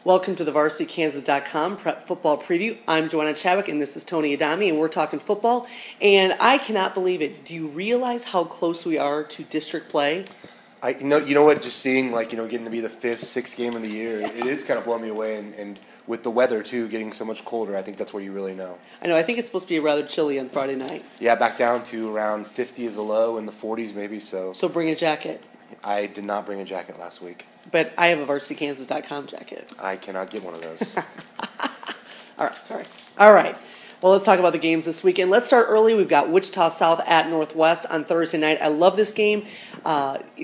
Welcome to the VarsityKansas.com prep football preview. I'm Joanna Chadwick, and this is Tony Adame, and we're talking football. And I cannot believe it. Do you realize how close we are to district play? You know what? Just seeing getting to be the fifth, sixth game of the year, it is kind of blowing me away. And with the weather too, getting so much colder, I think that's where you really know. I know. I think it's supposed to be rather chilly on Friday night. Yeah, back down to around 50 is a low, in the 40s maybe. So bring a jacket. I did not bring a jacket last week. But I have a VarsityKansas.com jacket. I cannot get one of those. All right, sorry. All right. Well, let's talk about the games this weekend. Let's start early. We've got Wichita South at Northwest on Thursday night. I love this game.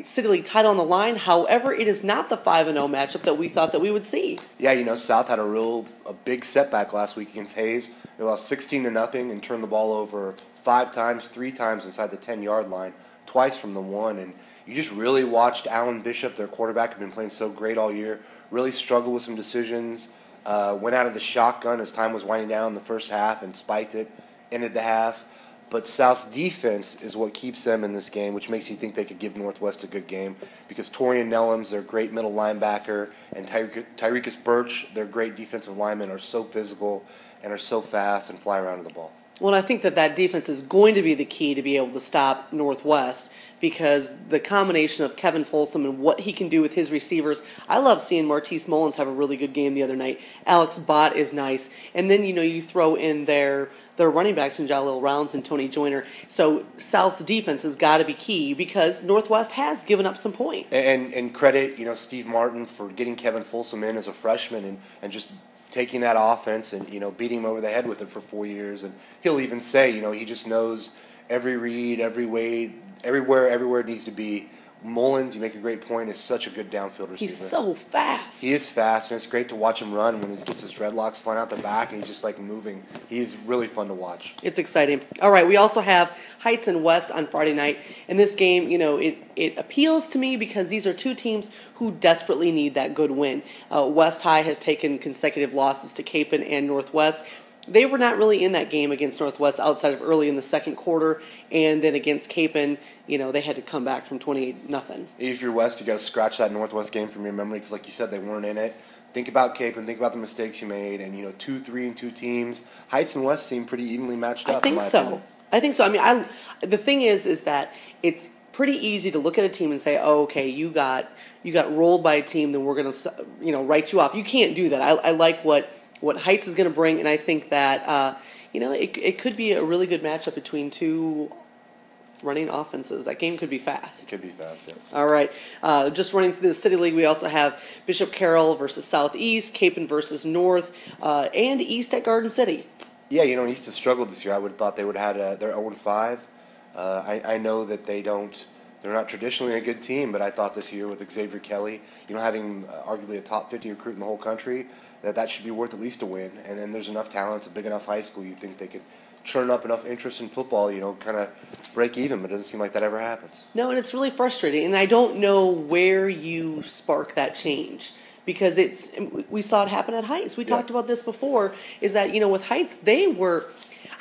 City League title on the line. However, it is not the 5-0 matchup that we thought that we would see. Yeah, South had a big setback last week against Hayes. They lost 16-0 and turned the ball over 5 times, 3 times inside the 10-yard line, twice from the 1. And you just really watched Alan Bishop, their quarterback, had been playing so great all year, really struggled with some decisions. Went out of the shotgun as time was winding down in the first half and spiked it, ended the half. But South's defense is what keeps them in this game, which makes you think they could give Northwest a good game, because Torian Nellums, their great middle linebacker, and Tyrekus Birch, their great defensive linemen, are so physical and are so fast and fly around to the ball. Well, I think that defense is going to be the key to be able to stop Northwest, because the combination of Kevin Folsom and what he can do with his receivers. I love seeing Martise Mullins have a really good game the other night. Alex Bott is nice. And then, you throw in their running backs in Jalil Rounds and Tony Joyner. So South's defense has got to be key, because Northwest has given up some points. And credit, Steve Martin for getting Kevin Folsom in as a freshman and just taking that offense and, beating him over the head with it for 4 years. And he'll even say, he just knows every read, every way, everywhere it needs to be. Mullins, you make a great point, is such a good downfield receiver. He's so fast. He is fast, and it's great to watch him run when he gets his dreadlocks flying out the back and he's just moving. He's really fun to watch. It's exciting. All right, we also have Heights and West on Friday night. And this game, it appeals to me because these are two teams who desperately need that good win. West High has taken consecutive losses to Capon and Northwest. They were not really in that game against Northwest outside of early in the second quarter, and then against Capon, they had to come back from 28-0. If you're West, you got to scratch that Northwest game from your memory, because like you said, they weren't in it. Think about Capon, think about the mistakes you made, and 2, 3, and 2 teams. Heights and West seem pretty evenly matched up. I think so. The thing is that it's pretty easy to look at a team and say, "Oh, okay, you got rolled by a team, then we're going to write you off." You can't do that. I like what Heights is going to bring, and I think that it could be a really good matchup between two running offenses. That game could be fast. It could be fast, yeah. All right. Just running through the City League, we also have Bishop Carroll versus Southeast, Capon versus North, and East at Garden City. Yeah, East has struggled this year. I would have thought they would have had their 0-5. I know that they're not traditionally a good team, but I thought this year with Xavier Kelly, having arguably a top 50 recruit in the whole country, that should be worth at least a win. And then there's enough talent, it's a big enough high school, you think they could churn up enough interest in football, kind of break even, but it doesn't seem like that ever happens. No, and it's really frustrating, and I don't know where you spark that change, because we saw it happen at Heights. We talked about this before, is that, with Heights,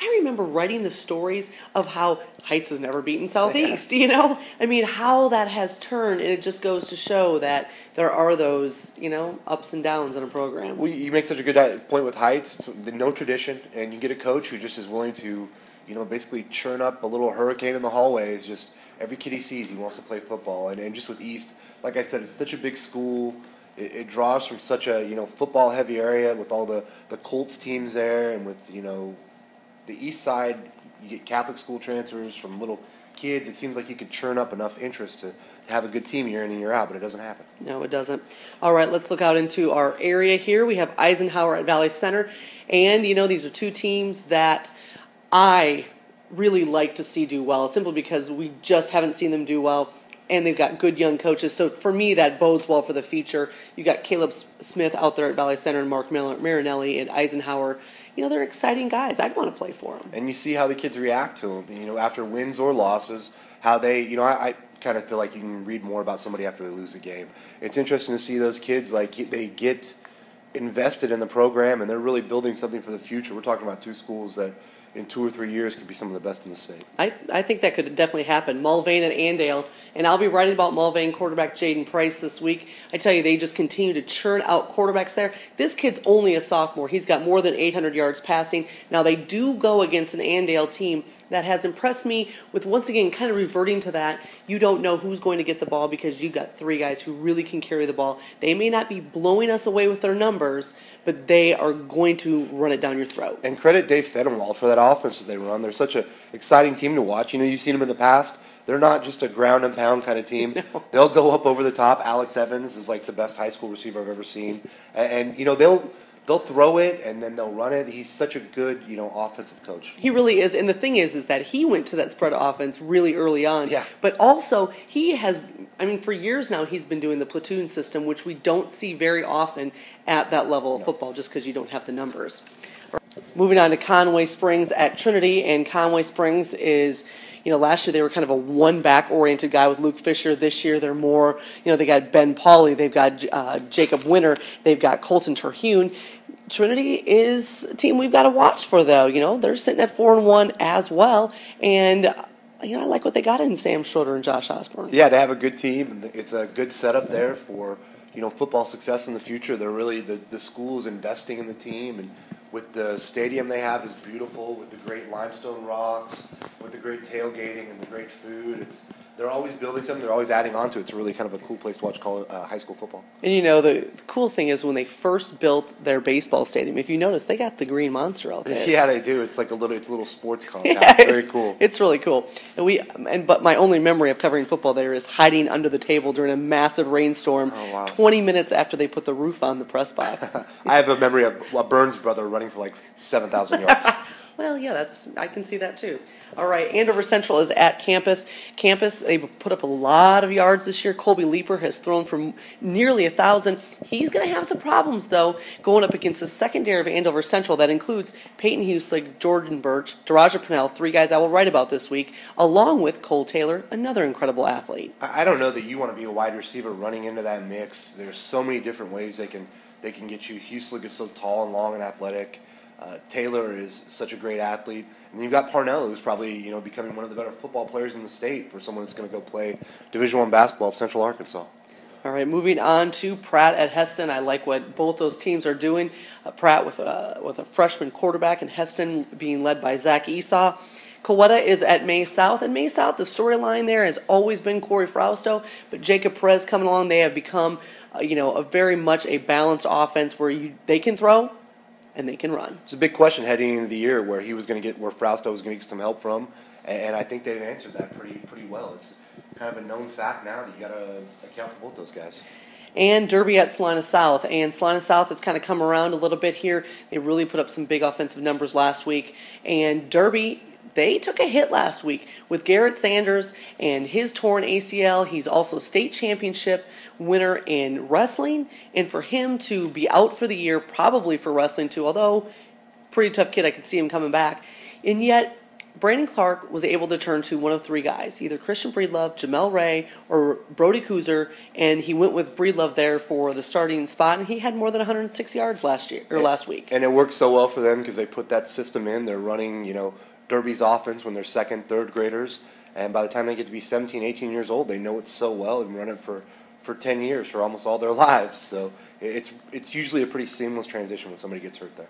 I remember writing the stories of how Heights has never beaten Southeast, how that has turned, and it just goes to show that there are those, ups and downs in a program. Well, you make such a good point with Heights. It's no tradition, and you get a coach who just is willing to, basically churn up a little hurricane in the hallways. Just every kid he sees, he wants to play football. And just with East, like I said, it's such a big school. It draws from such a, football-heavy area with all the Colts teams there, and with, the East Side, you get Catholic school transfers from little kids. It seems like you could churn up enough interest to have a good team year in and year out, but it doesn't happen. No, it doesn't. All right, let's look out into our area here. We have Eisenhower at Valley Center, and, these are two teams that I really like to see do well, simply because we just haven't seen them do well, and they've got good young coaches. So for me, that bodes well for the future. You got Caleb Smith out there at Valley Center and Mark Marinelli at Eisenhower. They're exciting guys. I'd want to play for them. And you see how the kids react to them, after wins or losses, how they, I kind of feel like you can read more about somebody after they lose a game. It's interesting to see those kids, they get invested in the program, and they're really building something for the future. We're talking about two schools that in 2 or 3 years could be some of the best in the state. I think that could definitely happen. Mulvane and Andale, and I'll be writing about Mulvane quarterback Jaden Price this week. I tell you, they just continue to churn out quarterbacks there. This kid's only a sophomore. He's got more than 800 yards passing. Now, they do go against an Andale team that has impressed me with, once again, kind of reverting to that. You don't know who's going to get the ball because you've got 3 guys who really can carry the ball. They may not be blowing us away with their numbers, but they are going to run it down your throat. And credit Dave Fenwald for that offense that they run. They're such an exciting team to watch. You've seen them in the past. They're not just a ground and pound kind of team. No. They'll go up over the top. Alex Evans is like the best high school receiver I've ever seen. And they'll throw it and then they'll run it. He's such a good, offensive coach. He really is. And the thing is that he went to that spread offense really early on. Yeah. But also, he has, for years now, he's been doing the platoon system, which we don't see very often at that level of football just because you don't have the numbers. Moving on to Conway Springs at Trinity, and Conway Springs is, last year they were kind of a one-back oriented guy with Luke Fisher. This year they're more, they got Ben Pauley, they've got Jacob Winter, they've got Colton Terhune. Trinity is a team we've got to watch for, though. They're sitting at 4-1 as well, and I like what they got in Sam Schroeder and Josh Osborne. Yeah, they have a good team. It's a good setup there for football success in the future. They're really the school is investing in the team, and with the stadium they have is beautiful, with the great limestone rocks, with the great tailgating and the great food. They're always building something. They're always adding on to it. It's really kind of a cool place to watch high school football. And the cool thing is when they first built their baseball stadium, if you notice, they got the green monster out there. Yeah, they do. It's like a little sports compound. Yeah, it's very cool. It's really cool. But my only memory of covering football there is hiding under the table during a massive rainstorm. Oh, wow. 20 minutes after they put the roof on the press box. I have a memory of a Burns brother running for like 7,000 yards. Well, yeah, I can see that too. All right, Andover Central is at Campus. Campus, they've put up a lot of yards this year. Colby Leeper has thrown for nearly 1,000. He's going to have some problems, though, going up against the secondary of Andover Central. That includes Peyton Huslig, Jordan Birch, Daraja Purnell, 3 guys I will write about this week, along with Cole Taylor, another incredible athlete. I don't know that you want to be a wide receiver running into that mix. There's so many different ways they can get you. Huslig is so tall and long and athletic. Taylor is such a great athlete. And then you've got Parnell, who's probably, becoming one of the better football players in the state for someone that's going to go play Division I basketball at Central Arkansas. All right, moving on to Pratt at Heston. I like what both those teams are doing. Pratt with a freshman quarterback and Heston being led by Zach Esau. Coweta is at May South, and May South, the storyline there has always been Corey Frausto, but Jacob Perez coming along, they have become, a very much a balanced offense where they can throw and they can run. It's a big question heading into the year where Frausto was going to get some help from, and I think they've answered that pretty well. It's kind of a known fact now that you got to account for both those guys. And Derby at Salina South. And Salina South has kind of come around a little bit here. They really put up some big offensive numbers last week. And Derby, they took a hit last week with Garrett Sanders and his torn ACL. He's also state championship winner in wrestling. And for him to be out for the year, probably for wrestling too, although pretty tough kid, I could see him coming back. And yet, Brandon Clark was able to turn to one of 3 guys, either Christian Breedlove, Jamel Ray, or Brody Kuzer, and he went with Breedlove there for the starting spot, and he had more than 106 yards last week. And it worked so well for them because they put that system in. They're running, Derby's offense when they're second, third graders, and by the time they get to be 17, 18 years old, they know it so well. They've been running for 10 years, for almost all their lives. So it's usually a pretty seamless transition when somebody gets hurt there.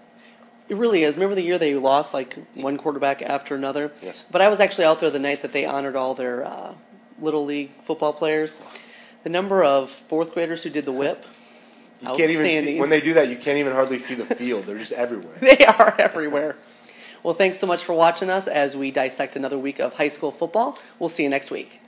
It really is. Remember the year they lost like one quarterback after another? Yes. But I was actually out there the night that they honored all their Little League football players. The number of 4th graders who did the whip, you can't even see, when they do that, you can't even hardly see the field. They're just everywhere. They are everywhere. Well, thanks so much for watching us as we dissect another week of high school football. We'll see you next week.